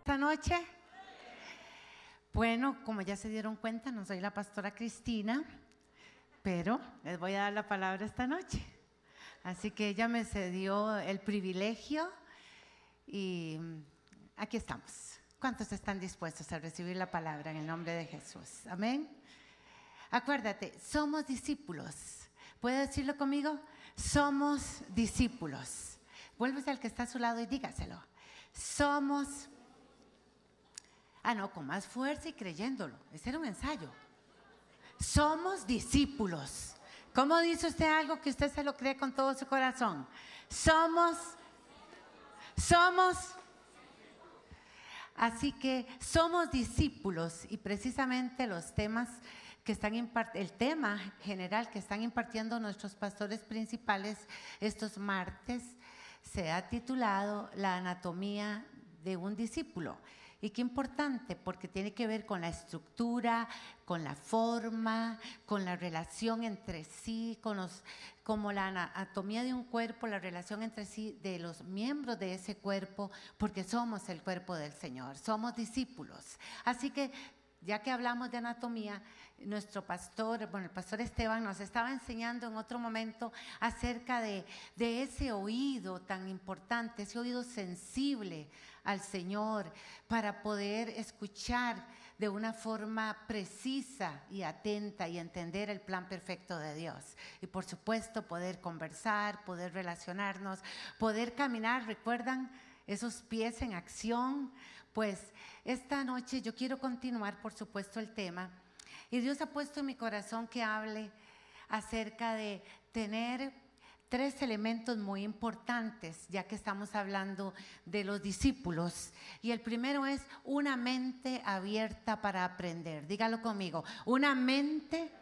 esta noche? Bueno, como ya se dieron cuenta, no soy la pastora Cristina, pero les voy a dar la palabra esta noche. Así que ella me cedió el privilegio y aquí estamos. ¿Cuántos están dispuestos a recibir la palabra en el nombre de Jesús? Amén. Acuérdate, somos discípulos. ¿Puede decirlo conmigo? Somos discípulos. Vuélvese al que está a su lado y dígaselo. Somos... no, con más fuerza y creyéndolo. Ese era un ensayo. Somos discípulos. ¿Cómo dice usted algo que usted se lo cree con todo su corazón? Somos. Así que somos discípulos y precisamente los temas que están el tema general que están impartiendo nuestros pastores principales estos martes se ha titulado La anatomía de un discípulo. Y qué importante, porque tiene que ver con la estructura, con la forma, con la relación entre sí, como la anatomía de un cuerpo, la relación entre sí de los miembros de ese cuerpo, porque somos el cuerpo del Señor, somos discípulos. Así que, ya que hablamos de anatomía, nuestro pastor, el pastor Esteban nos estaba enseñando en otro momento acerca de ese oído tan importante, ese oído sensible al Señor para poder escuchar de una forma precisa y atenta y entender el plan perfecto de Dios. Y por supuesto poder conversar, poder relacionarnos, poder caminar, ¿recuerdan? Esos pies en acción. Pues esta noche yo quiero continuar, por supuesto, el tema. Y Dios ha puesto en mi corazón que hable acerca de tener 3 elementos muy importantes, ya que estamos hablando de los discípulos. Y el primero es una mente abierta para aprender. Dígalo conmigo, una mente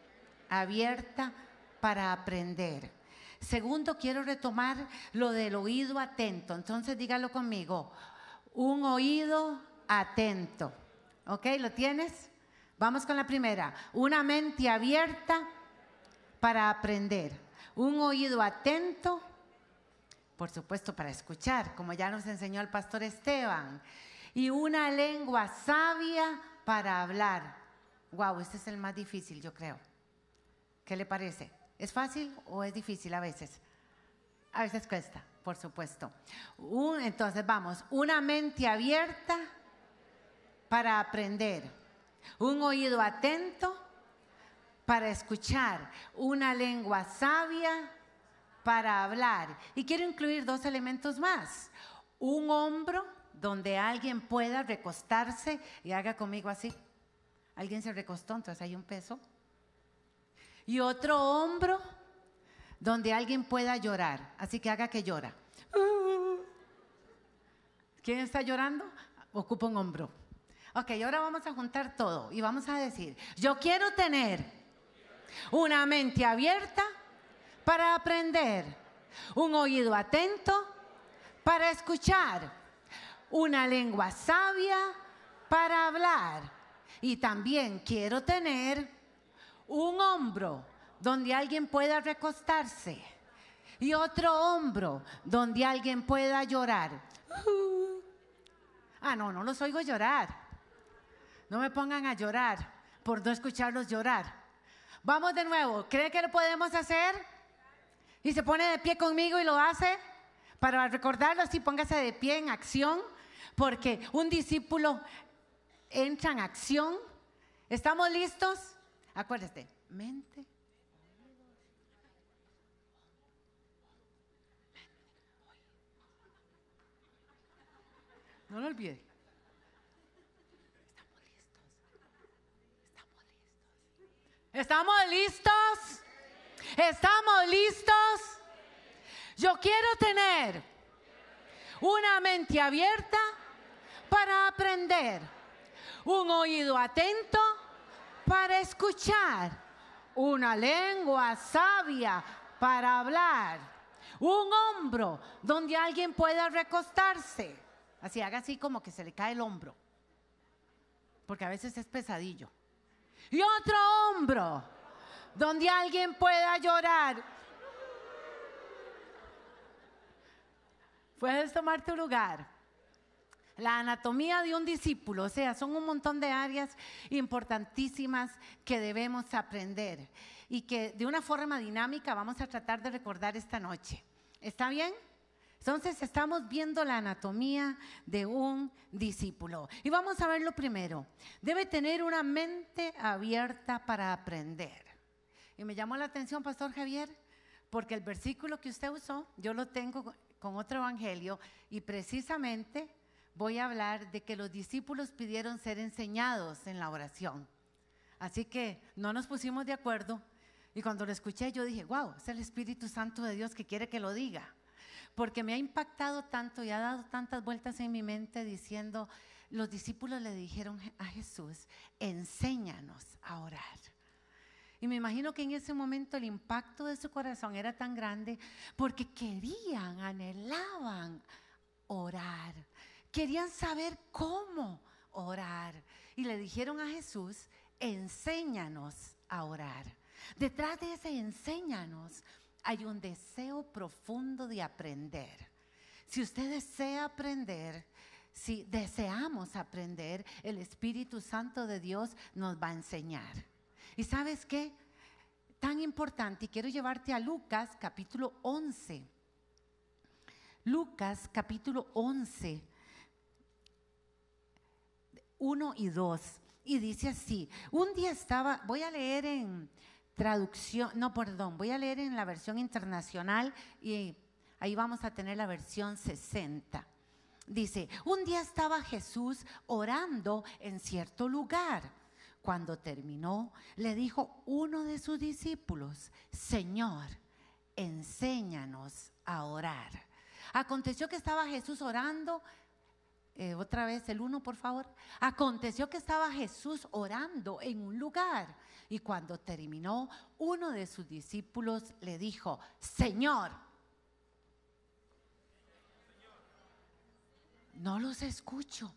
abierta para aprender. Segundo, quiero retomar lo del oído atento. Entonces dígalo conmigo, un oído atento. ¿Ok? ¿Lo tienes? Vamos con la primera. Una mente abierta para aprender. Un oído atento, por supuesto, para escuchar, como ya nos enseñó el pastor Esteban. Y una lengua sabia para hablar. Wow, este es el más difícil, yo creo. ¿Qué le parece? ¿Es fácil o es difícil a veces? A veces cuesta, por supuesto. Entonces vamos, una mente abierta para aprender, un oído atento para escuchar, una lengua sabia para hablar. Y quiero incluir 2 elementos más, un hombro donde alguien pueda recostarse y haga conmigo así. Alguien se recostó, entonces hay un peso. Y otro hombro donde alguien pueda llorar, así que haga que llora. ¿Quién está llorando? Ocupa un hombro. Ok, ahora vamos a juntar todo y vamos a decir, yo quiero tener una mente abierta para aprender, un oído atento para escuchar, una lengua sabia para hablar y también quiero tener un hombro donde alguien pueda recostarse y otro hombro donde alguien pueda llorar. No los oigo llorar. No me pongan a llorar por no escucharlos llorar. Vamos de nuevo. ¿Cree que lo podemos hacer? Y se pone de pie conmigo y lo hace. Para recordarlo así, póngase de pie en acción, porque un discípulo entra en acción. ¿Estamos listos? Acuérdate, mente. No lo olvide. ¿Estamos listos? ¿Estamos listos? Yo quiero tener una mente abierta para aprender, un oído atento para escuchar, una lengua sabia para hablar, un hombro donde alguien pueda recostarse. Así, haga así como que se le cae el hombro, porque a veces es pesadillo. Y otro hombro donde alguien pueda llorar. Puedes tomar tu lugar. la anatomía de un discípulo, o sea, son un montón de áreas importantísimas que debemos aprender y que de una forma dinámica vamos a tratar de recordar esta noche. ¿Está bien? Entonces estamos viendo la anatomía de un discípulo y vamos a ver lo primero. Debe tener una mente abierta para aprender. Y me llamó la atención, Pastor Javier, porque el versículo que usted usó, yo lo tengo con otro evangelio y precisamente voy a hablar de que los discípulos pidieron ser enseñados en la oración. Así que no nos pusimos de acuerdo y cuando lo escuché yo dije, wow, es el Espíritu Santo de Dios que quiere que lo diga. Porque me ha impactado tanto y ha dado tantas vueltas en mi mente diciendo, los discípulos le dijeron a Jesús, enséñanos a orar. Y me imagino que en ese momento el impacto de su corazón era tan grande porque querían, anhelaban orar. Querían saber cómo orar. Y le dijeron a Jesús, enséñanos a orar. Detrás de ese enséñanos hay un deseo profundo de aprender. Si usted desea aprender, si deseamos aprender, el Espíritu Santo de Dios nos va a enseñar. ¿Y sabes qué? Tan importante, y quiero llevarte a Lucas capítulo 11. Lucas capítulo 11, 1 y 2. Y dice así, un día estaba, voy a leer en voy a leer en la versión internacional y ahí vamos a tener la versión 60. Dice, un día estaba Jesús orando en cierto lugar. Cuando terminó, le dijo uno de sus discípulos, Señor, enséñanos a orar. Aconteció que estaba Jesús orando, otra vez el 1 por favor. Aconteció que estaba Jesús orando en un lugar y cuando terminó, uno de sus discípulos le dijo, Señor, no los escucho.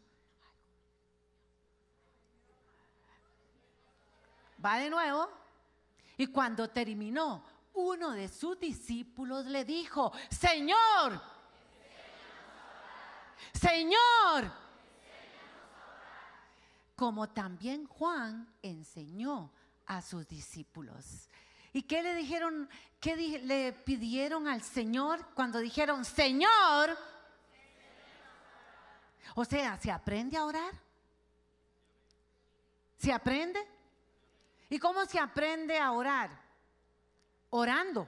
Va de nuevo. Y cuando terminó, uno de sus discípulos le dijo, Señor, Señor, como también Juan enseñó a sus discípulos. ¿Y qué le dijeron? ¿Qué le pidieron al Señor cuando dijeron, Señor? O sea, ¿se aprende a orar? ¿Se aprende? ¿Y cómo se aprende a orar? Orando.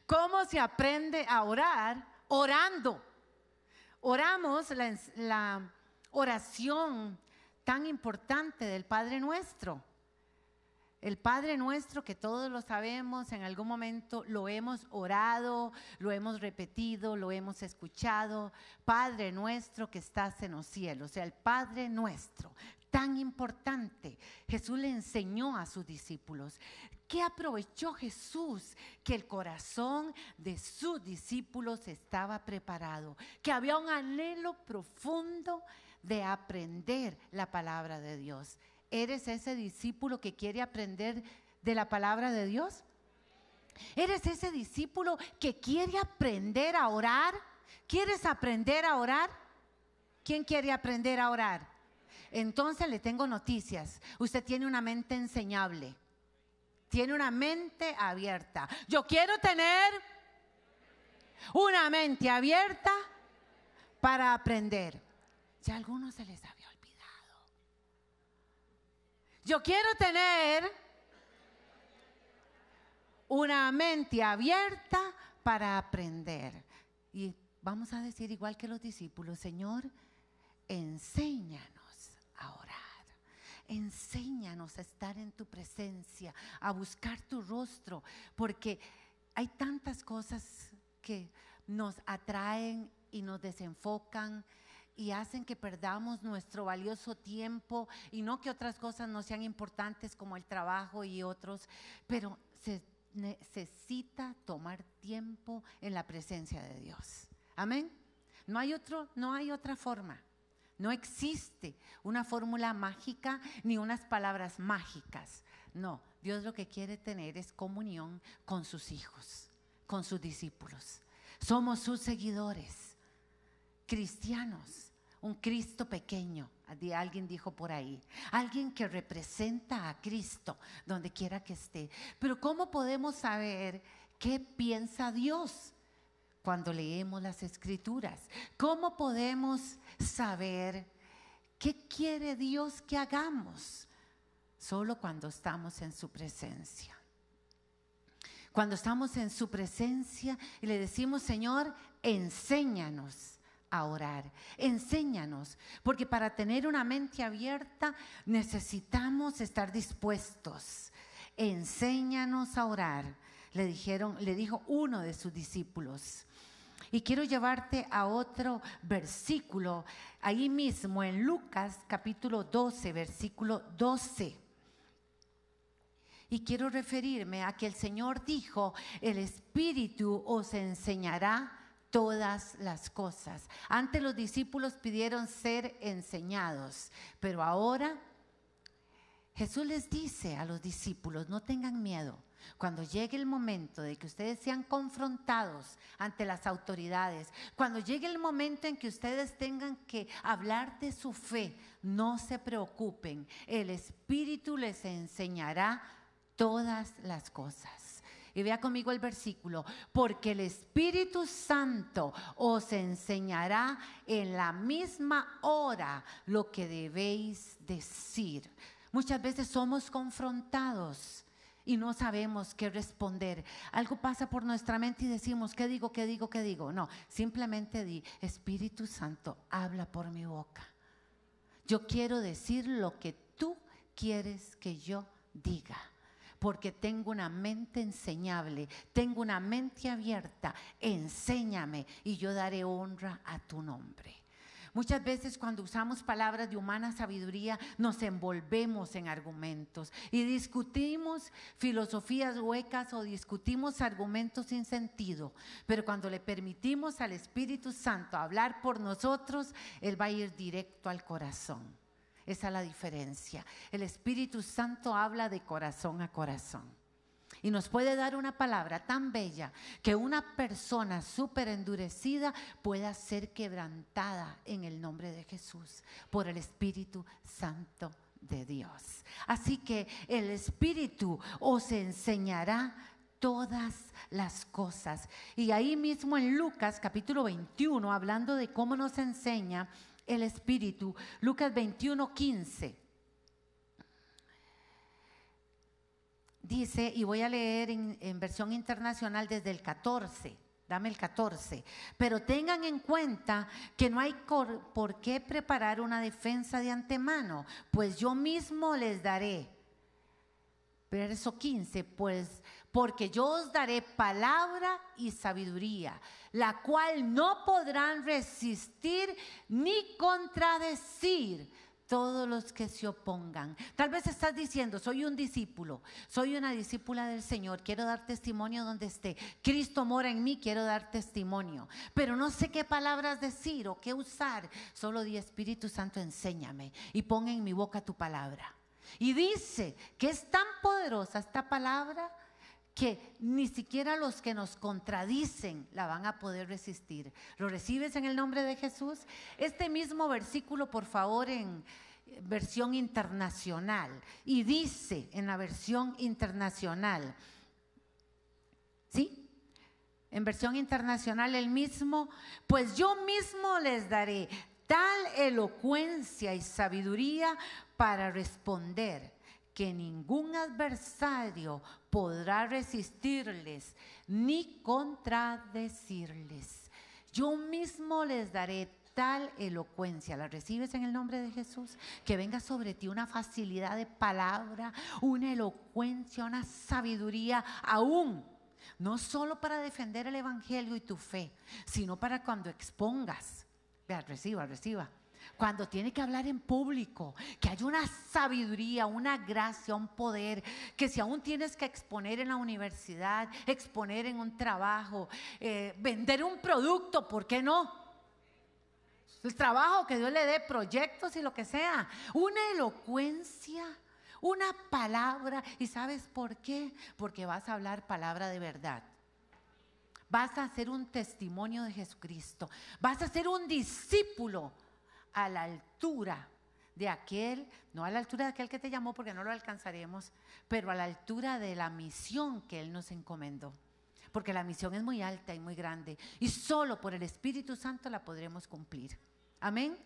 ¿Cómo se aprende a orar? Orando. Oramos la oración tan importante del Padre Nuestro. El Padre Nuestro, que todos lo sabemos, en algún momento lo hemos orado, lo hemos repetido, lo hemos escuchado. Padre Nuestro que estás en los cielos, o sea, el Padre Nuestro, tan importante. Jesús le enseñó a sus discípulos. ¿Qué aprovechó Jesús? Que el corazón de sus discípulos estaba preparado, que había un anhelo profundo de aprender la palabra de Dios. ¿Eres ese discípulo que quiere aprender de la palabra de Dios? ¿Eres ese discípulo que quiere aprender a orar? ¿Quieres aprender a orar? ¿Quién quiere aprender a orar? Entonces le tengo noticias. Usted tiene una mente enseñable. Tiene una mente abierta. Yo quiero tener una mente abierta para aprender. Ya a algunos se les había olvidado. Yo quiero tener una mente abierta para aprender. Y vamos a decir igual que los discípulos, Señor, enséñanos a orar. Enséñanos a estar en tu presencia, a buscar tu rostro, porque hay tantas cosas que nos atraen y nos desenfocan y hacen que perdamos nuestro valioso tiempo, y no que otras cosas no sean importantes como el trabajo y otros, pero se necesita tomar tiempo en la presencia de Dios. Amén. No hay otra forma. No existe una fórmula mágica ni unas palabras mágicas. No, Dios lo que quiere tener es comunión con sus hijos, con sus discípulos. Somos sus seguidores. cristianos, un Cristo pequeño, alguien dijo por ahí, alguien que representa a Cristo donde quiera que esté. Pero ¿cómo podemos saber qué piensa Dios cuando leemos las Escrituras? ¿Cómo podemos saber qué quiere Dios que hagamos? Solo cuando estamos en su presencia. Cuando estamos en su presencia y le decimos: Señor, enséñanos a orar, enséñanos, porque para tener una mente abierta necesitamos estar dispuestos. Enséñanos a orar, le dijo uno de sus discípulos. Y quiero llevarte a otro versículo, ahí mismo en Lucas capítulo 12, versículo 12. Y quiero referirme a que el Señor dijo: el Espíritu os enseñará todas las cosas. Antes los discípulos pidieron ser enseñados, pero ahora Jesús les dice a los discípulos: no tengan miedo. Cuando llegue el momento de que ustedes sean confrontados ante las autoridades, cuando llegue el momento en que ustedes tengan que hablar de su fe, no se preocupen, el Espíritu les enseñará todas las cosas. Y vea conmigo el versículo: porque el Espíritu Santo os enseñará en la misma hora lo que debéis decir. Muchas veces somos confrontados y no sabemos qué responder. Algo pasa por nuestra mente y decimos: ¿qué digo? ¿Qué digo? ¿Qué digo? No, simplemente di: Espíritu Santo, habla por mi boca. Yo quiero decir lo que tú quieres que yo diga, porque tengo una mente enseñable, tengo una mente abierta. Enséñame y yo daré honra a tu nombre. Muchas veces cuando usamos palabras de humana sabiduría nos envolvemos en argumentos y discutimos filosofías huecas o discutimos argumentos sin sentido. Pero cuando le permitimos al Espíritu Santo hablar por nosotros, Él va a ir directo al corazón. Esa es la diferencia. El Espíritu Santo habla de corazón a corazón. Y nos puede dar una palabra tan bella que una persona súper endurecida pueda ser quebrantada en el nombre de Jesús por el Espíritu Santo de Dios. Así que el Espíritu os enseñará todas las cosas. Y ahí mismo en Lucas capítulo 21, hablando de cómo nos enseña el Espíritu, Lucas 21:15. Dice, y voy a leer en versión internacional desde el 14, dame el 14. Pero tengan en cuenta que no hay por qué preparar una defensa de antemano, pues yo mismo les daré. Verso 15, pues porque yo os daré palabra y sabiduría, la cual no podrán resistir ni contradecir todos los que se opongan. Tal vez estás diciendo: soy un discípulo, soy una discípula del Señor, quiero dar testimonio donde esté. Cristo mora en mí, quiero dar testimonio, pero no sé qué palabras decir o qué usar. Solo di: Espíritu Santo, enséñame y pon en mi boca tu palabra. Y dice que es tan poderosa esta palabra que ni siquiera los que nos contradicen la van a poder resistir. ¿Lo recibes en el nombre de Jesús? Este mismo versículo, por favor, en versión internacional. Y dice en la versión internacional, ¿sí? En versión internacional el mismo: pues yo mismo les daré tal elocuencia y sabiduría para responder, que ningún adversario podrá resistirles ni contradecirles. Yo mismo les daré tal elocuencia. ¿La recibes en el nombre de Jesús? Que venga sobre ti una facilidad de palabra, una elocuencia, una sabiduría, aún no solo para defender el Evangelio y tu fe, sino para cuando expongas. Vea, reciba. Cuando tiene que hablar en público, que haya una sabiduría, una gracia, un poder, que si aún tienes que exponer en la universidad, exponer en un trabajo, vender un producto, ¿por qué no? El trabajo, que Dios le dé proyectos y lo que sea, una elocuencia, una palabra. ¿Y sabes por qué? Porque vas a hablar palabra de verdad. Vas a ser un testimonio de Jesucristo. Vas a ser un discípulo a la altura de aquel, no a la altura de aquel que te llamó porque no lo alcanzaremos, pero a la altura de la misión que Él nos encomendó. Porque la misión es muy alta y muy grande y solo por el Espíritu Santo la podremos cumplir. Amén.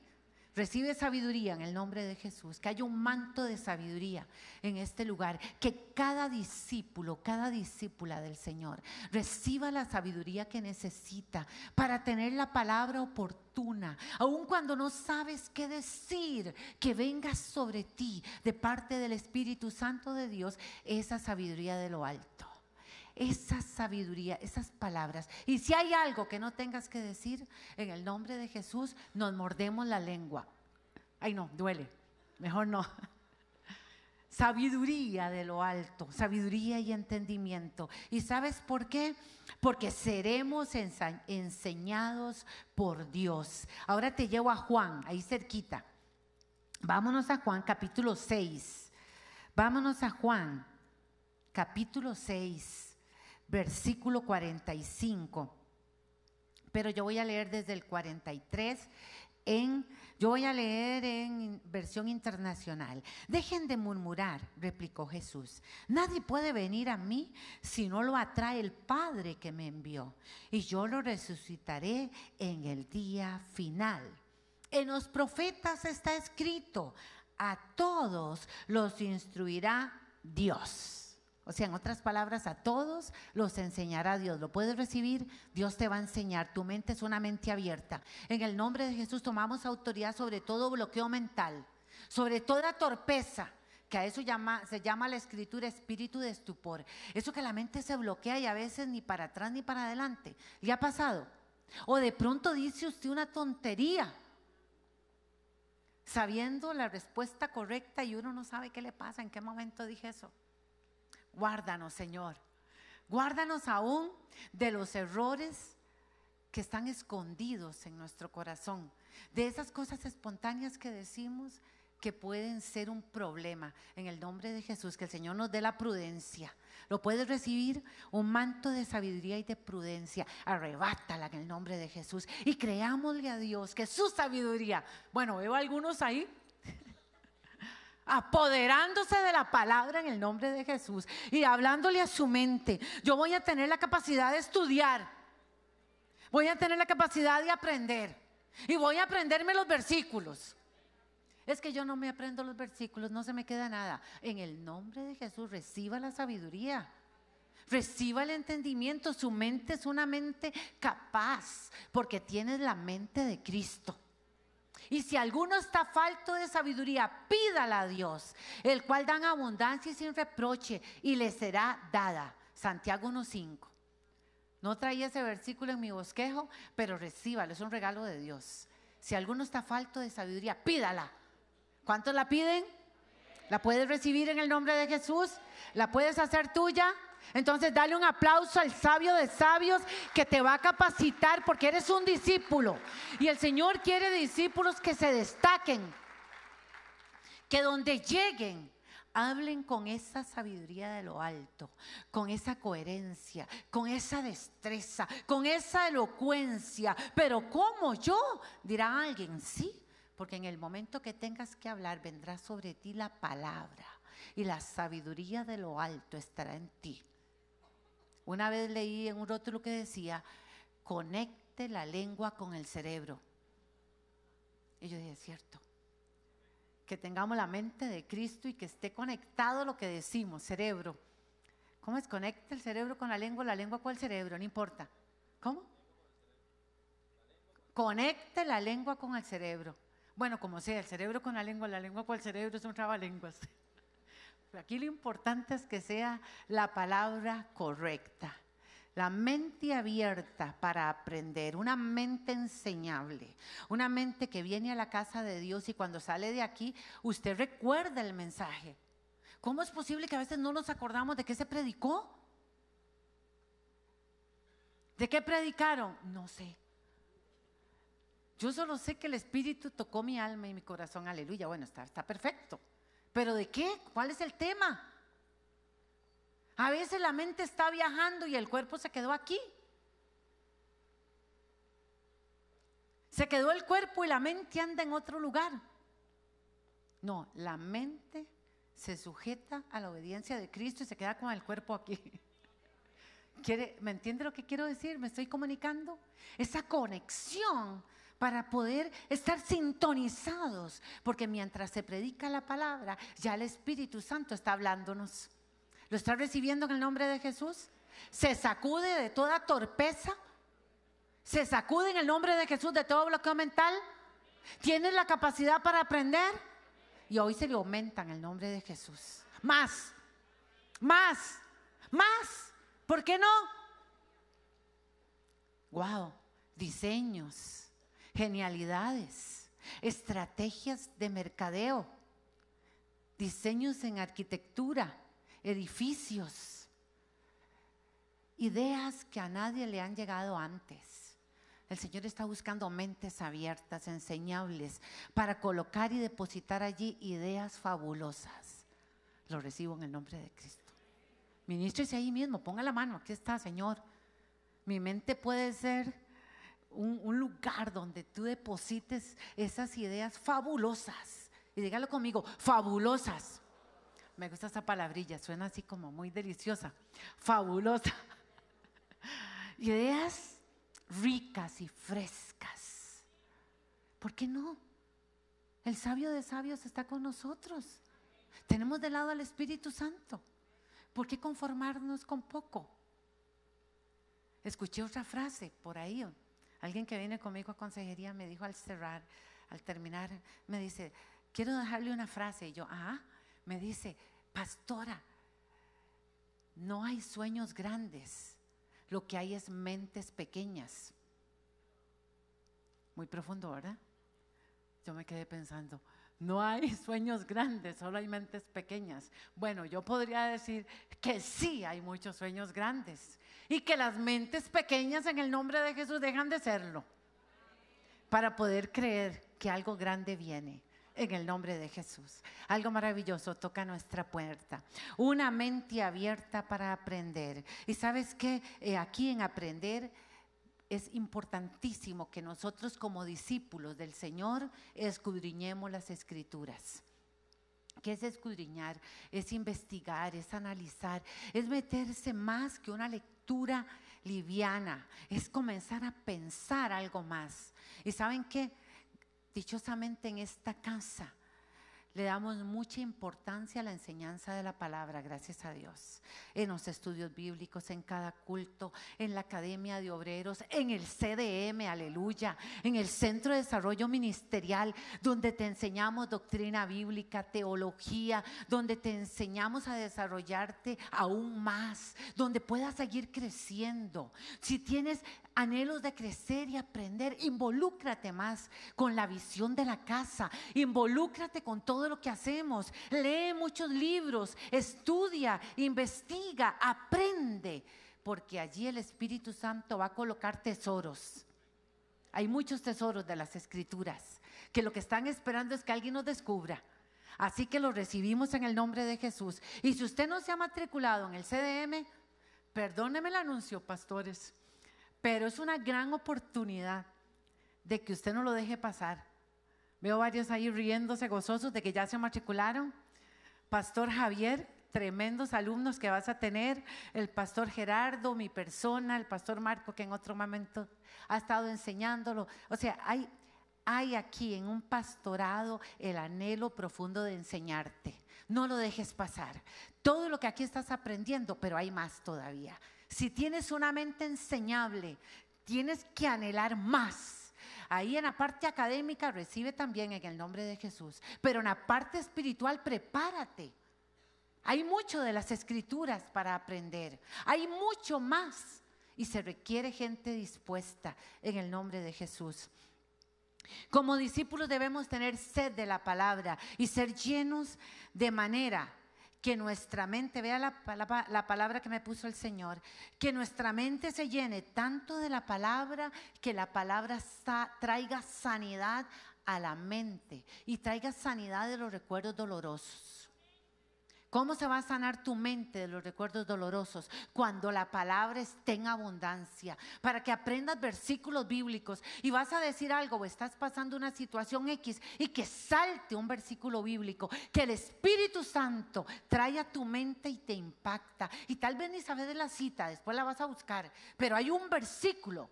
Recibe sabiduría en el nombre de Jesús, que haya un manto de sabiduría en este lugar, que cada discípulo, cada discípula del Señor reciba la sabiduría que necesita para tener la palabra oportuna, aun cuando no sabes qué decir, que venga sobre ti de parte del Espíritu Santo de Dios esa sabiduría de lo alto. Esa sabiduría, esas palabras. Y si hay algo que no tengas que decir, en el nombre de Jesús nos mordemos la lengua. Ay no, duele, mejor no. Sabiduría de lo alto, sabiduría y entendimiento. ¿Y sabes por qué? Porque seremos enseñados por Dios. Ahora te llevo a Juan, ahí cerquita. Vámonos a Juan capítulo 6. Vámonos a Juan capítulo 6. Versículo 45, pero yo voy a leer desde el 43, yo voy a leer en versión internacional. Dejen de murmurar, replicó Jesús. Nadie puede venir a mí si no lo atrae el Padre que me envió, y yo lo resucitaré en el día final. En los profetas está escrito, a todos los instruirá Dios. O sea, en otras palabras, a todos los enseñará Dios. ¿Lo puedes recibir? Dios te va a enseñar. Tu mente es una mente abierta. En el nombre de Jesús tomamos autoridad sobre todo bloqueo mental, sobre toda torpeza, que a eso se llama la escritura espíritu de estupor. Eso que la mente se bloquea y a veces ni para atrás ni para adelante. ¿Le ha pasado? O de pronto dice usted una tontería, sabiendo la respuesta correcta y uno no sabe qué le pasa, en qué momento dije eso. Guárdanos, Señor, guárdanos aún de los errores que están escondidos en nuestro corazón, de esas cosas espontáneas que decimos que pueden ser un problema. En el nombre de Jesús, que el Señor nos dé la prudencia. Lo puedes recibir, un manto de sabiduría y de prudencia. Arrebátala en el nombre de Jesús y creámosle a Dios que su sabiduría, bueno, veo algunos ahí apoderándose de la palabra en el nombre de Jesús y hablándole a su mente. Yo voy a tener la capacidad de estudiar, voy a tener la capacidad de aprender y voy a aprenderme los versículos. Es que yo no me aprendo los versículos, no se me queda nada. En el nombre de Jesús reciba la sabiduría, reciba el entendimiento. Su mente es una mente capaz porque tienes la mente de Cristo. Y si alguno está falto de sabiduría, pídala a Dios, el cual da en abundancia y sin reproche, y le será dada. Santiago 1:5. No traía ese versículo en mi bosquejo, pero recíbalo, es un regalo de Dios. Si alguno está falto de sabiduría, pídala. ¿Cuántos la piden? ¿La puedes recibir en el nombre de Jesús? ¿La puedes hacer tuya? Entonces dale un aplauso al sabio de sabios que te va a capacitar porque eres un discípulo. Y el Señor quiere discípulos que se destaquen, que donde lleguen hablen con esa sabiduría de lo alto, con esa coherencia, con esa destreza, con esa elocuencia. Pero ¿cómo yo? Dirá alguien, sí, porque en el momento que tengas que hablar vendrá sobre ti la palabra y la sabiduría de lo alto estará en ti. Una vez leí en un rótulo que decía, conecte la lengua con el cerebro. Y yo dije, es cierto, que tengamos la mente de Cristo y que esté conectado lo que decimos, cerebro. ¿Cómo es? Conecte el cerebro con la lengua con el cerebro, no importa. ¿Cómo? Conecte la lengua con el cerebro. Bueno, como sea, el cerebro con la lengua con el cerebro es un trabalenguas. Aquí lo importante es que sea la palabra correcta, la mente abierta para aprender, una mente enseñable, una mente que viene a la casa de Dios y cuando sale de aquí usted recuerda el mensaje. ¿Cómo es posible que a veces no nos acordamos de qué se predicó? ¿De qué predicaron? No sé. Yo solo sé que el Espíritu tocó mi alma y mi corazón, aleluya. Bueno, está perfecto. ¿Pero de qué? ¿Cuál es el tema? A veces la mente está viajando y el cuerpo se quedó aquí. Se quedó el cuerpo y la mente anda en otro lugar. No, la mente se sujeta a la obediencia de Cristo y se queda con el cuerpo aquí. ¿Me entiende lo que quiero decir? ¿Me estoy comunicando? Esa conexión para poder estar sintonizados, porque mientras se predica la palabra, ya el Espíritu Santo está hablándonos. ¿Lo está recibiendo en el nombre de Jesús? Se sacude de toda torpeza. Se sacude en el nombre de Jesús de todo bloqueo mental. ¿Tienes la capacidad para aprender? Y hoy se le aumenta en el nombre de Jesús. Más, más, más. ¿Por qué no? Wow, diseños, genialidades, estrategias de mercadeo, diseños en arquitectura, edificios, ideas que a nadie le han llegado antes. El Señor está buscando mentes abiertas, enseñables, para colocar y depositar allí ideas fabulosas. Lo recibo en el nombre de Cristo. Ministrese ahí mismo, ponga la mano, aquí está, Señor. Mi mente puede ser un lugar donde tú deposites esas ideas fabulosas. Y dígalo conmigo, fabulosas. Me gusta esa palabrilla, suena así como muy deliciosa. Fabulosa. Ideas ricas y frescas. ¿Por qué no? El sabio de sabios está con nosotros. Tenemos de lado al Espíritu Santo. ¿Por qué conformarnos con poco? Escuché otra frase por ahí. Alguien que viene conmigo a consejería me dijo al cerrar, al terminar, me dice, quiero dejarle una frase. Y yo, me dice, pastora, no hay sueños grandes, lo que hay es mentes pequeñas. Muy profundo, ¿verdad? Yo me quedé pensando, no hay sueños grandes, solo hay mentes pequeñas. Bueno, yo podría decir que sí hay muchos sueños grandes y que las mentes pequeñas en el nombre de Jesús dejan de serlo para poder creer que algo grande viene en el nombre de Jesús. Algo maravilloso toca nuestra puerta. Una mente abierta para aprender. Y ¿sabes qué? Aquí en aprender es importantísimo que nosotros como discípulos del Señor escudriñemos las Escrituras. ¿Qué es escudriñar? Es investigar, es analizar, es meterse más que una lectura liviana, es comenzar a pensar algo más. ¿Y saben qué? Dichosamente en esta casa le damos mucha importancia a la enseñanza de la palabra, gracias a Dios. En los estudios bíblicos, en cada culto, en la Academia de Obreros, en el CDM, aleluya, en el Centro de Desarrollo Ministerial, donde te enseñamos doctrina bíblica, teología, donde te enseñamos a desarrollarte aún más, donde puedas seguir creciendo. Si tienes anhelos de crecer y aprender, involúcrate más con la visión de la casa, involúcrate con todo lo que hacemos, lee muchos libros, estudia, investiga, aprende, porque allí el Espíritu Santo va a colocar tesoros. Hay muchos tesoros de las Escrituras que lo que están esperando es que alguien los descubra. Así que los recibimos en el nombre de Jesús. Y si usted no se ha matriculado en el CDM, perdóneme el anuncio, pastores, pero es una gran oportunidad de que usted no lo deje pasar. Veo varios ahí riéndose, gozosos de que ya se matricularon. Pastor Javier, tremendos alumnos que vas a tener. El pastor Gerardo, mi persona, el pastor Marco, que en otro momento ha estado enseñándolo. O sea, hay aquí en un pastorado el anhelo profundo de enseñarte. No lo dejes pasar. Todo lo que aquí estás aprendiendo, pero hay más todavía. Si tienes una mente enseñable, tienes que anhelar más. Ahí en la parte académica recibe también en el nombre de Jesús, pero en la parte espiritual prepárate. Hay mucho de las Escrituras para aprender, hay mucho más y se requiere gente dispuesta en el nombre de Jesús. Como discípulos debemos tener sed de la palabra y ser llenos de manera que nuestra mente, vea la palabra que me puso el Señor, que nuestra mente se llene tanto de la palabra, que la palabra traiga sanidad a la mente y traiga sanidad de los recuerdos dolorosos. ¿Cómo se va a sanar tu mente de los recuerdos dolorosos? Cuando la palabra esté en abundancia, para que aprendas versículos bíblicos y vas a decir algo o estás pasando una situación X y que salte un versículo bíblico, que el Espíritu Santo trae a tu mente y te impacta. Y tal vez ni sabes de la cita, después la vas a buscar, pero hay un versículo,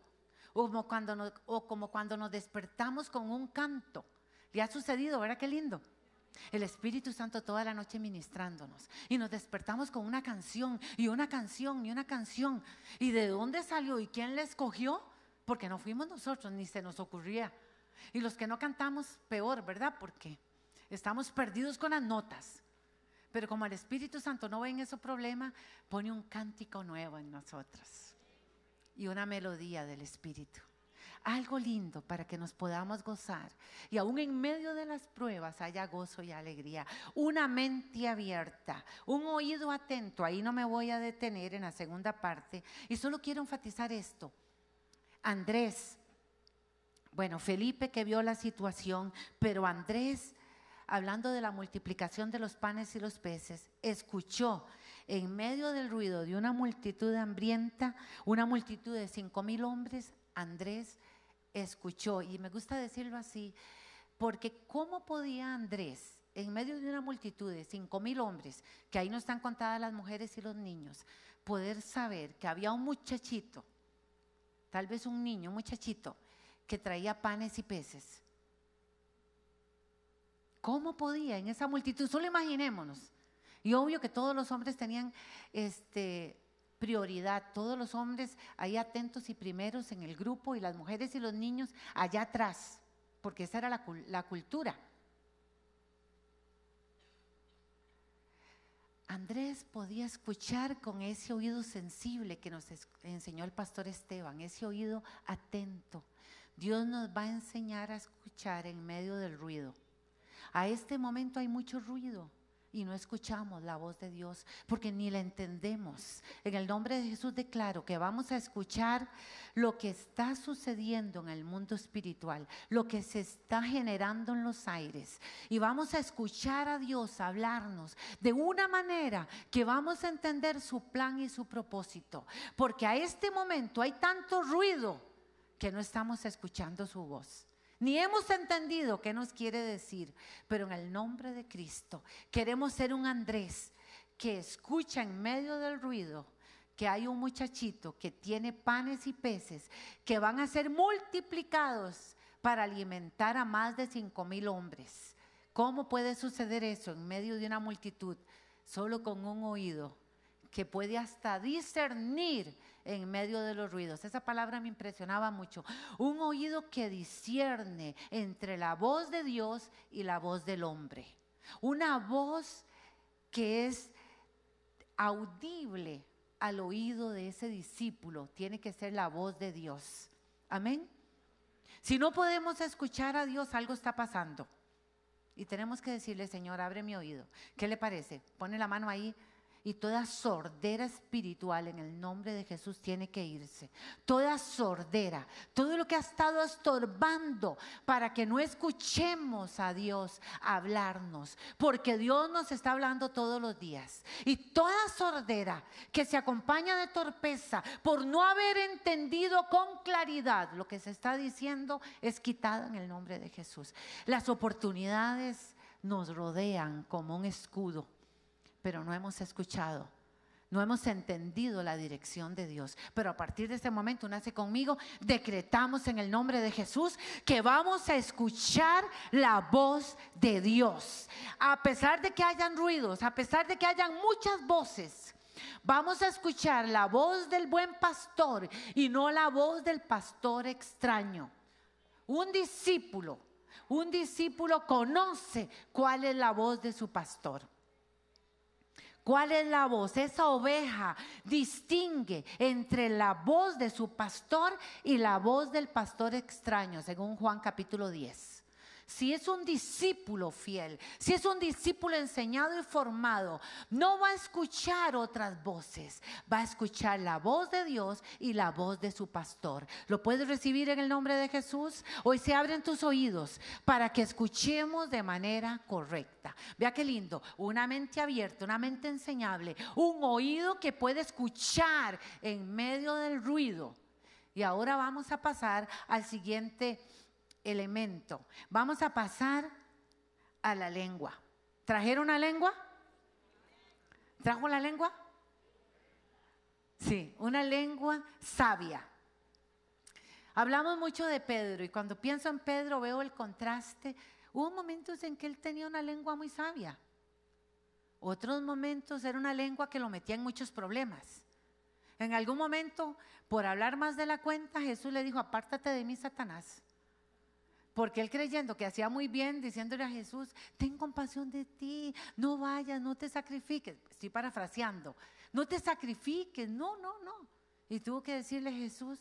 como cuando nos despertamos con un canto. ¿Le ha sucedido? ¿Verdad qué lindo? El Espíritu Santo toda la noche ministrándonos y nos despertamos con una canción y una canción y una canción. ¿Y de dónde salió y quién la escogió? Porque no fuimos nosotros, ni se nos ocurría. Y los que no cantamos, peor, ¿verdad? Porque estamos perdidos con las notas. Pero como el Espíritu Santo no ve en ese problema, pone un cántico nuevo en nosotros y una melodía del Espíritu. Algo lindo para que nos podamos gozar y aún en medio de las pruebas haya gozo y alegría. Una mente abierta, un oído atento. Ahí no me voy a detener en la segunda parte y solo quiero enfatizar esto. Andrés, bueno, Felipe que vio la situación, pero Andrés, hablando de la multiplicación de los panes y los peces, escuchó en medio del ruido de una multitud hambrienta, una multitud de 5,000 hombres. Andrés escuchó, y me gusta decirlo así, porque ¿cómo podía Andrés, en medio de una multitud de 5,000 hombres, que ahí no están contadas las mujeres y los niños, poder saber que había un muchachito, tal vez un niño, un muchachito, que traía panes y peces? ¿Cómo podía en esa multitud? Solo imaginémonos. Y obvio que todos los hombres tenían prioridad, todos los hombres ahí atentos y primeros en el grupo y las mujeres y los niños allá atrás, porque esa era la cultura. Andrés podía escuchar con ese oído sensible que nos enseñó el pastor Esteban, ese oído atento. Dios nos va a enseñar a escuchar en medio del ruido. A este momento hay mucho ruido y no escuchamos la voz de Dios porque ni la entendemos. En el nombre de Jesús declaro que vamos a escuchar lo que está sucediendo en el mundo espiritual, lo que se está generando en los aires, y vamos a escuchar a Dios hablarnos de una manera que vamos a entender su plan y su propósito, porque a este momento hay tanto ruido que no estamos escuchando su voz. Ni hemos entendido qué nos quiere decir, pero en el nombre de Cristo queremos ser un Andrés que escucha en medio del ruido que hay un muchachito que tiene panes y peces que van a ser multiplicados para alimentar a más de 5,000 hombres. ¿Cómo puede suceder eso en medio de una multitud? Solo con un oído que puede hasta discernir en medio de los ruidos. Esa palabra me impresionaba mucho. Un oído que discierne entre la voz de Dios y la voz del hombre. Una voz que es audible al oído de ese discípulo. Tiene que ser la voz de Dios. Amén. Si no podemos escuchar a Dios, algo está pasando. Y tenemos que decirle: Señor, abre mi oído. ¿Qué le parece? Pone la mano ahí. Y toda sordera espiritual en el nombre de Jesús tiene que irse. Toda sordera, todo lo que ha estado estorbando para que no escuchemos a Dios hablarnos, porque Dios nos está hablando todos los días. Y toda sordera que se acompaña de torpeza por no haber entendido con claridad lo que se está diciendo es quitada en el nombre de Jesús. Las oportunidades nos rodean como un escudo, pero no hemos escuchado, no hemos entendido la dirección de Dios. Pero a partir de este momento, nace conmigo, decretamos en el nombre de Jesús que vamos a escuchar la voz de Dios. A pesar de que hayan ruidos, a pesar de que hayan muchas voces, vamos a escuchar la voz del buen pastor y no la voz del pastor extraño. Un discípulo conoce cuál es la voz de su pastor. ¿Cuál es la voz? Esa oveja distingue entre la voz de su pastor y la voz del pastor extraño, según Juan capítulo 10. si es un discípulo fiel, si es un discípulo enseñado y formado, no va a escuchar otras voces, va a escuchar la voz de Dios y la voz de su pastor. ¿Lo puedes recibir en el nombre de Jesús? Hoy se abren tus oídos para que escuchemos de manera correcta. Vea qué lindo, una mente abierta, una mente enseñable, un oído que puede escuchar en medio del ruido. Y ahora vamos a pasar al siguiente elemento. Vamos a pasar a la lengua. ¿Trajeron una lengua? ¿Trajo la lengua? Sí, una lengua sabia. Hablamos mucho de Pedro y cuando pienso en Pedro veo el contraste. Hubo momentos en que él tenía una lengua muy sabia. Otros momentos era una lengua que lo metía en muchos problemas. En algún momento, por hablar más de la cuenta, Jesús le dijo: apártate de mí, Satanás. Porque él, creyendo que hacía muy bien, diciéndole a Jesús: ten compasión de ti, no vayas, no te sacrifiques. Estoy parafraseando. No te sacrifiques, no. Y tuvo que decirle a Jesús: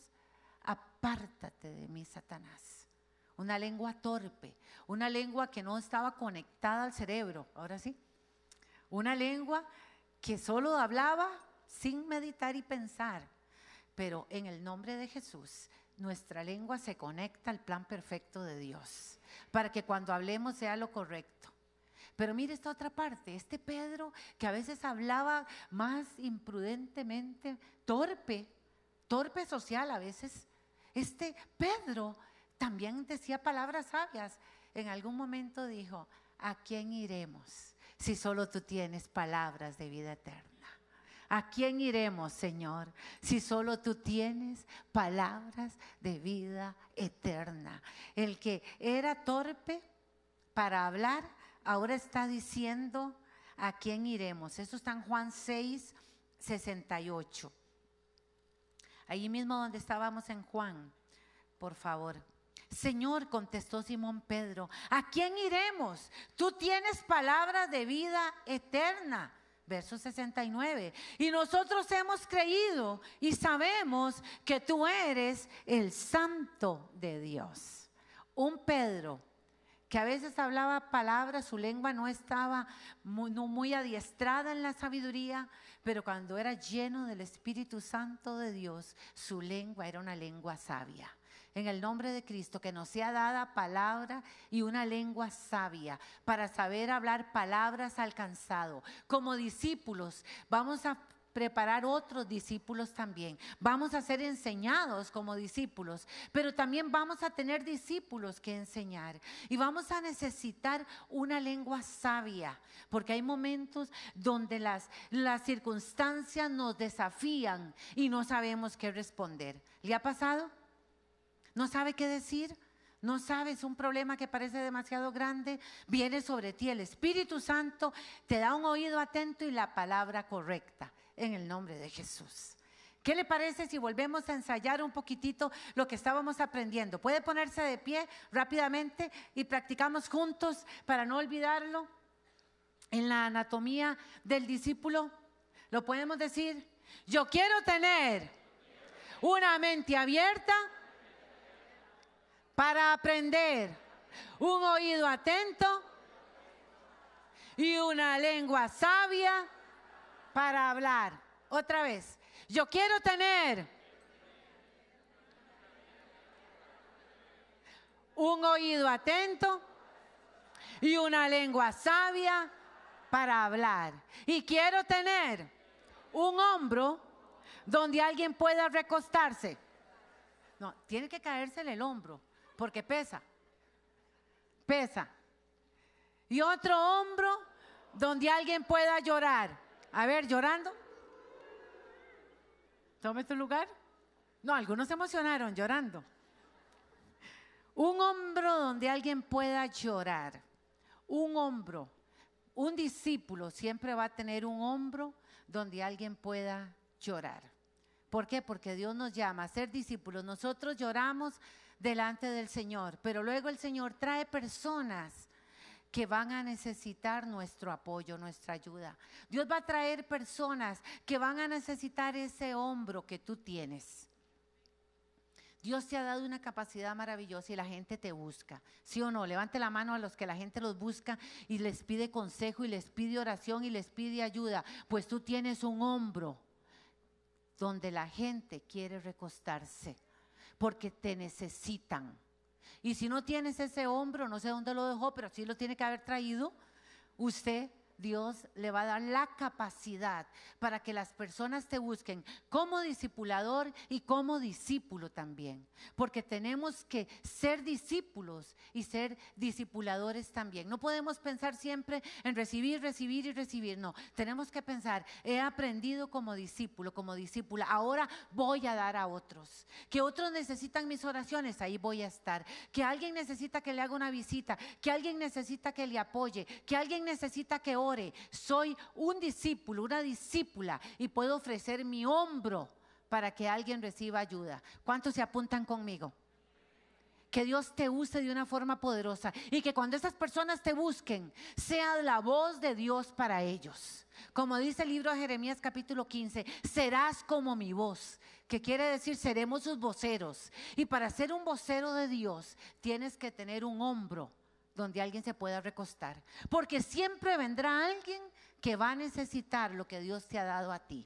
apártate de mí, Satanás. Una lengua torpe, una lengua que no estaba conectada al cerebro. Ahora sí. Una lengua que solo hablaba sin meditar y pensar. Pero en el nombre de Jesús, nuestra lengua se conecta al plan perfecto de Dios, para que cuando hablemos sea lo correcto. Pero mire esta otra parte, este Pedro que a veces hablaba más imprudentemente, torpe social a veces. Este Pedro también decía palabras sabias. En algún momento dijo: ¿a quién iremos si solo tú tienes palabras de vida eterna? ¿A quién iremos, Señor, si solo tú tienes palabras de vida eterna? El que era torpe para hablar, ahora está diciendo: ¿a quién iremos? Esto está en Juan 6, 68. Allí mismo donde estábamos en Juan, por favor. Señor, contestó Simón Pedro, ¿a quién iremos? Tú tienes palabras de vida eterna. Verso 69, y nosotros hemos creído y sabemos que tú eres el Santo de Dios. Un Pedro que a veces hablaba palabras, su lengua no estaba muy adiestrada en la sabiduría, pero cuando era lleno del Espíritu Santo de Dios, su lengua era una lengua sabia. En el nombre de Cristo, que nos sea dada palabra y una lengua sabia para saber hablar palabras alcanzado. Como discípulos, vamos a preparar otros discípulos también. Vamos a ser enseñados como discípulos, pero también vamos a tener discípulos que enseñar. Y vamos a necesitar una lengua sabia, porque hay momentos donde las circunstancias nos desafían y no sabemos qué responder. ¿Le ha pasado? ¿No sabe qué decir? ¿No sabes? Un problema que parece demasiado grande viene sobre ti. El Espíritu Santo te da un oído atento y la palabra correcta en el nombre de Jesús. ¿Qué le parece si volvemos a ensayar un poquitito lo que estábamos aprendiendo? ¿Puede ponerse de pie rápidamente y practicamos juntos para no olvidarlo? En la anatomía del discípulo, ¿lo podemos decir? Yo quiero tener una mente abierta para aprender, un oído atento y una lengua sabia para hablar. Otra vez, yo quiero tener un oído atento y una lengua sabia para hablar. Y quiero tener un hombro donde alguien pueda recostarse. No, tiene que caérsele el hombro, porque pesa. Y otro hombro donde alguien pueda llorar. A ver, llorando. Tome tu lugar. No, algunos se emocionaron llorando. Un hombro donde alguien pueda llorar. Un hombro. Un discípulo siempre va a tener un hombro donde alguien pueda llorar. ¿Por qué? Porque Dios nos llama a ser discípulos. Nosotros lloramos delante del Señor, pero luego el Señor trae personas que van a necesitar nuestro apoyo, nuestra ayuda. Dios va a traer personas que van a necesitar ese hombro que tú tienes. Dios te ha dado una capacidad maravillosa y la gente te busca, ¿sí o no? Levante la mano a los que la gente los busca y les pide consejo y les pide oración y les pide ayuda. Pues tú tienes un hombro donde la gente quiere recostarse porque te necesitan. Y si no tienes ese hombro, no sé dónde lo dejó, pero sí lo tiene que haber traído, usted, Dios le va a dar la capacidad para que las personas te busquen como discipulador y como discípulo también. Porque tenemos que ser discípulos y ser discipuladores también. No podemos pensar siempre en recibir, recibir y recibir. No, tenemos que pensar, he aprendido como discípulo, como discípula. Ahora voy a dar a otros. Que otros necesitan mis oraciones, ahí voy a estar. Que alguien necesita que le haga una visita, que alguien necesita que le apoye, que alguien necesita que ore. Soy un discípulo, una discípula y puedo ofrecer mi hombro para que alguien reciba ayuda. ¿Cuántos se apuntan conmigo? Que Dios te use de una forma poderosa y que cuando esas personas te busquen, sea la voz de Dios para ellos. Como dice el libro de Jeremías capítulo 15, serás como mi voz, que quiere decir seremos sus voceros. Y para ser un vocero de Dios tienes que tener un hombro donde alguien se pueda recostar, porque siempre vendrá alguien que va a necesitar lo que Dios te ha dado a ti.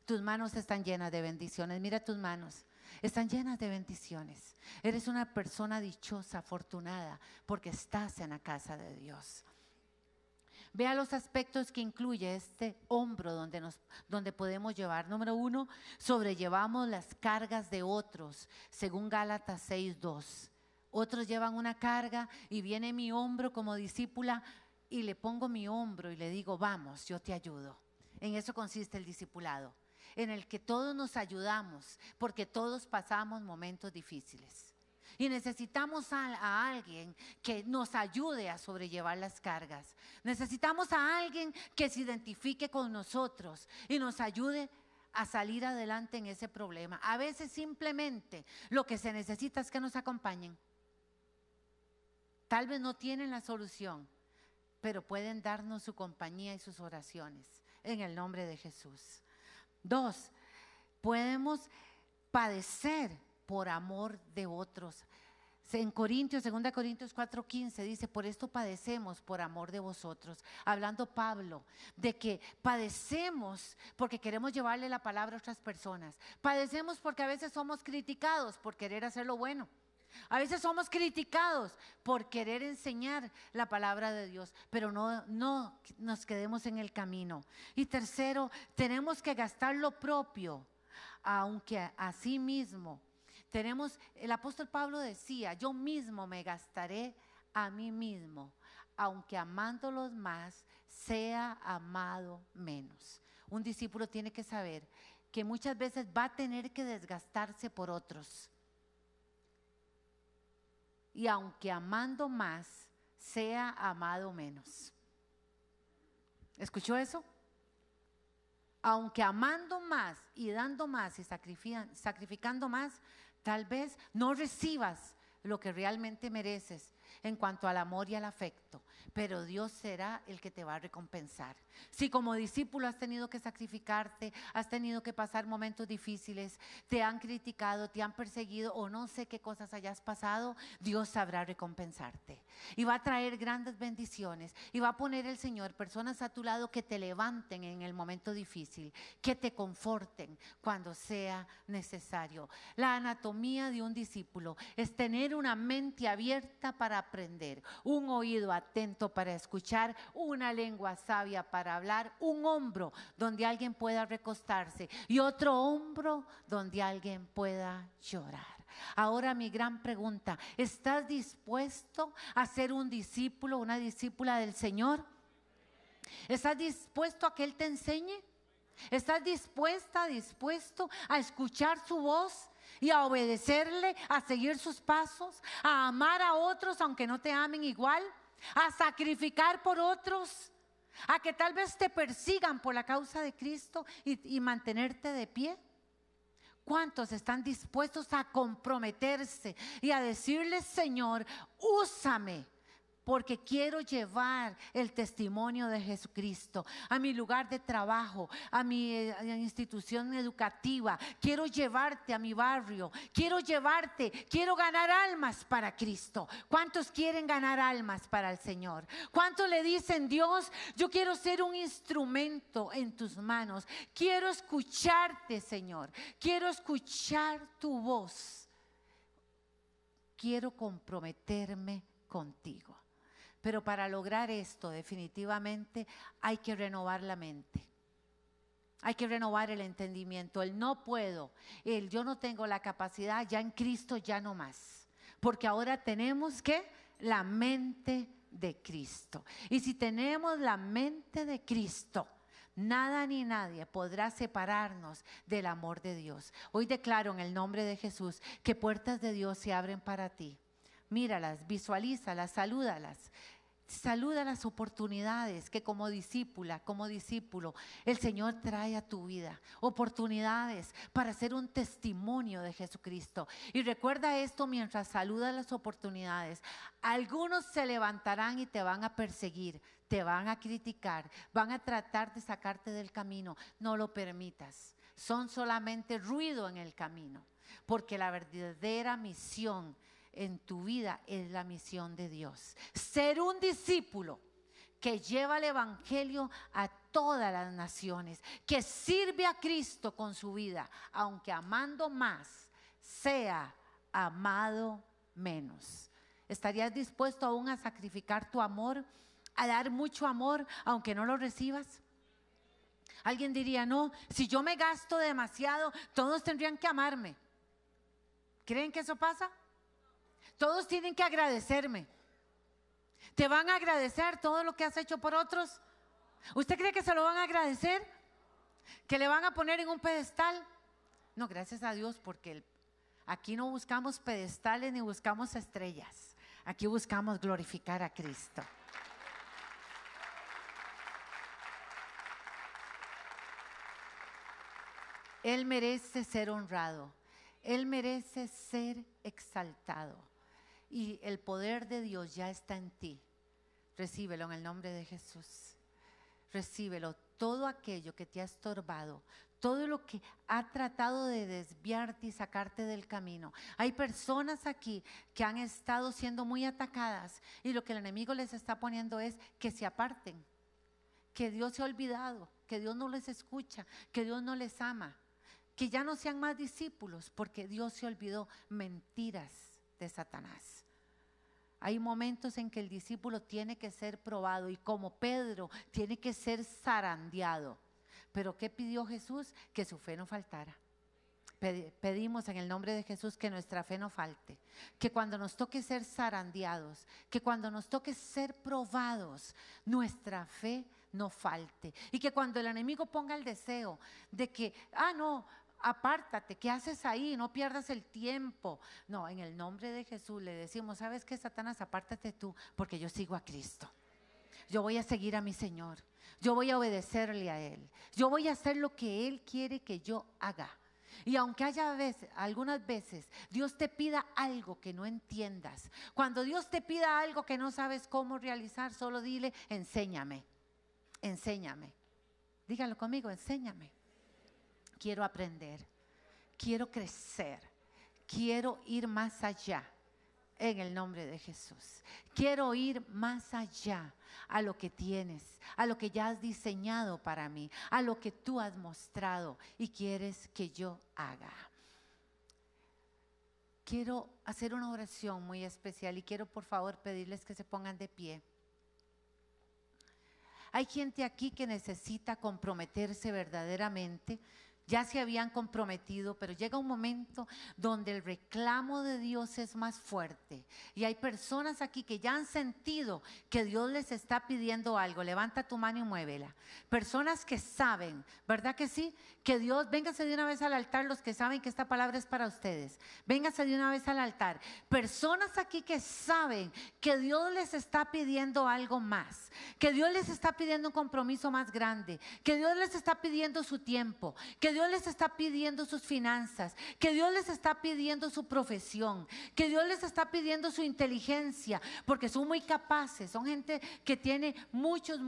Tus manos están llenas de bendiciones, mira tus manos, están llenas de bendiciones. Eres una persona dichosa, afortunada, porque estás en la casa de Dios. Vea los aspectos que incluye este hombro donde podemos llevar. Número 1, sobrellevamos las cargas de otros, según Gálatas 6:2. Otros llevan una carga y viene mi hombro como discípula y le pongo mi hombro y le digo, vamos, yo te ayudo. En eso consiste el discipulado, en el que todos nos ayudamos porque todos pasamos momentos difíciles. Y necesitamos a alguien que nos ayude a sobrellevar las cargas. Necesitamos a alguien que se identifique con nosotros y nos ayude a salir adelante en ese problema. A veces simplemente lo que se necesita es que nos acompañen. Tal vez no tienen la solución, pero pueden darnos su compañía y sus oraciones en el nombre de Jesús. 2, podemos padecer por amor de otros. En Corintios, 2 Corintios 4:15 dice, por esto padecemos por amor de vosotros. Hablando Pablo de que padecemos porque queremos llevarle la palabra a otras personas. Padecemos porque a veces somos criticados por querer hacer lo bueno. A veces somos criticados por querer enseñar la palabra de Dios, pero no nos quedemos en el camino. Y 3, tenemos que gastar lo propio, aunque así mismo el apóstol Pablo decía, yo mismo me gastaré a mí mismo, aunque amándolos más, sea amado menos. Un discípulo tiene que saber que muchas veces va a tener que desgastarse por otros. Y aunque amando más, sea amado menos. ¿Escuchó eso? Aunque amando más y dando más y sacrificando más, tal vez no recibas lo que realmente mereces en cuanto al amor y al afecto, pero Dios será el que te va a recompensar. Si como discípulo has tenido que sacrificarte, has tenido que pasar momentos difíciles, te han criticado, te han perseguido o no sé qué cosas hayas pasado, Dios sabrá recompensarte y va a traer grandes bendiciones y va a poner el Señor personas a tu lado que te levanten en el momento difícil, que te conforten cuando sea necesario. La anatomía de un discípulo es tener una mente abierta para aprender, un oído atento para escuchar, una lengua sabia para hablar, un hombro donde alguien pueda recostarse y otro hombro donde alguien pueda llorar. Ahora mi gran pregunta, ¿estás dispuesto a ser un discípulo, una discípula del Señor? ¿Estás dispuesto a que Él te enseñe? ¿Estás dispuesto a escuchar su voz y a obedecerle, a seguir sus pasos, a amar a otros aunque no te amen igual, a sacrificar por otros, a que tal vez te persigan por la causa de Cristo y mantenerte de pie? ¿Cuántos están dispuestos a comprometerse y a decirle, Señor, úsame porque quiero llevar el testimonio de Jesucristo a mi lugar de trabajo, a mi institución educativa. Quiero llevarte a mi barrio, quiero ganar almas para Cristo. ¿Cuántos quieren ganar almas para el Señor? ¿Cuántos le dicen: Dios, yo quiero ser un instrumento en tus manos? Quiero escucharte, Señor. Quiero escuchar tu voz. Quiero comprometerme contigo. Pero para lograr esto, definitivamente hay que renovar la mente. Hay que renovar el entendimiento. El no puedo, el yo no tengo la capacidad, ya en Cristo ya no más. Porque ahora tenemos que la mente de Cristo. Y si tenemos la mente de Cristo, nada ni nadie podrá separarnos del amor de Dios. Hoy declaro en el nombre de Jesús que puertas de Dios se abren para ti. Míralas, visualízalas, salúdalas. Saluda las oportunidades que como discípula, como discípulo, el Señor trae a tu vida. Oportunidades para ser un testimonio de Jesucristo. Y recuerda esto mientras saludas las oportunidades. Algunos se levantarán y te van a perseguir, te van a criticar, van a tratar de sacarte del camino. No lo permitas. Son solamente ruido en el camino. Porque la verdadera misión en tu vida es la misión de Dios. Ser un discípulo que lleva el evangelio a todas las naciones, que sirve a Cristo con su vida, aunque amando más, sea amado menos. ¿Estarías dispuesto aún a sacrificar tu amor, a dar mucho amor, aunque no lo recibas? Alguien diría: no, si yo me gasto demasiado, todos tendrían que amarme. ¿Creen que eso pasa? Todos tienen que agradecerme. ¿Te van a agradecer todo lo que has hecho por otros? ¿Usted cree que se lo van a agradecer? ¿Que le van a poner en un pedestal? No, gracias a Dios, porque aquí no buscamos pedestales ni buscamos estrellas. Aquí buscamos glorificar a Cristo. Él merece ser honrado. Él merece ser exaltado. Y el poder de Dios ya está en ti. Recíbelo en el nombre de Jesús. Recíbelo. Todo aquello que te ha estorbado, todo lo que ha tratado de desviarte y sacarte del camino. Hay personas aquí que han estado siendo muy atacadas y lo que el enemigo les está poniendo es que se aparten, que Dios se ha olvidado, que Dios no les escucha, que Dios no les ama, que ya no sean más discípulos porque Dios se olvidó. Mentiras de Satanás. Hay momentos en que el discípulo tiene que ser probado y como Pedro tiene que ser zarandeado. Pero ¿qué pidió Jesús? Que su fe no faltara. Pedimos en el nombre de Jesús que nuestra fe no falte, que cuando nos toque ser zarandeados, que cuando nos toque ser probados, nuestra fe no falte. Y que cuando el enemigo ponga el deseo de que, no, apártate, ¿qué haces ahí? No pierdas el tiempo. No, en el nombre de Jesús le decimos: ¿sabes qué, Satanás? Apártate tú, porque yo sigo a Cristo. Yo voy a seguir a mi Señor. Yo voy a obedecerle a Él. Yo voy a hacer lo que Él quiere que yo haga. Y aunque haya algunas veces Dios te pida algo que no entiendas, cuando Dios te pida algo que no sabes cómo realizar, solo dile: enséñame, enséñame. Dígalo conmigo: enséñame. Quiero aprender, quiero crecer, quiero ir más allá en el nombre de Jesús. Quiero ir más allá a lo que tienes, a lo que ya has diseñado para mí, a lo que tú has mostrado y quieres que yo haga. Quiero hacer una oración muy especial y quiero por favor pedirles que se pongan de pie. Hay gente aquí que necesita comprometerse verdaderamente. Ya se habían comprometido, pero llega un momento donde el reclamo de Dios es más fuerte. Y hay personas aquí que ya han sentido que Dios les está pidiendo algo. Levanta tu mano y muévela. Personas que saben, ¿verdad que sí? Que Dios, véngase de una vez al altar los que saben que esta palabra es para ustedes. Véngase de una vez al altar. Personas aquí que saben que Dios les está pidiendo algo más. Que Dios les está pidiendo un compromiso más grande. Que Dios les está pidiendo su tiempo. Que Dios les está pidiendo sus finanzas, que Dios les está pidiendo su profesión, que Dios les está pidiendo su inteligencia, porque son muy capaces, son gente que tiene muchos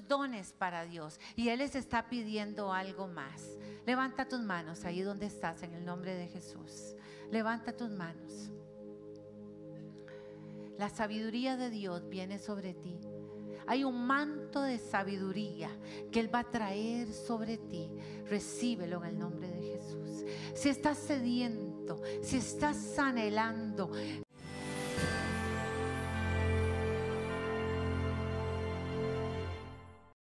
dones para Dios, y Él les está pidiendo algo más. Levanta tus manos ahí donde estás, en el nombre de Jesús. Levanta tus manos. La sabiduría de Dios viene sobre ti. Hay un manto de sabiduría que Él va a traer sobre ti. Recíbelo en el nombre de Jesús. Si estás sediento, si estás anhelando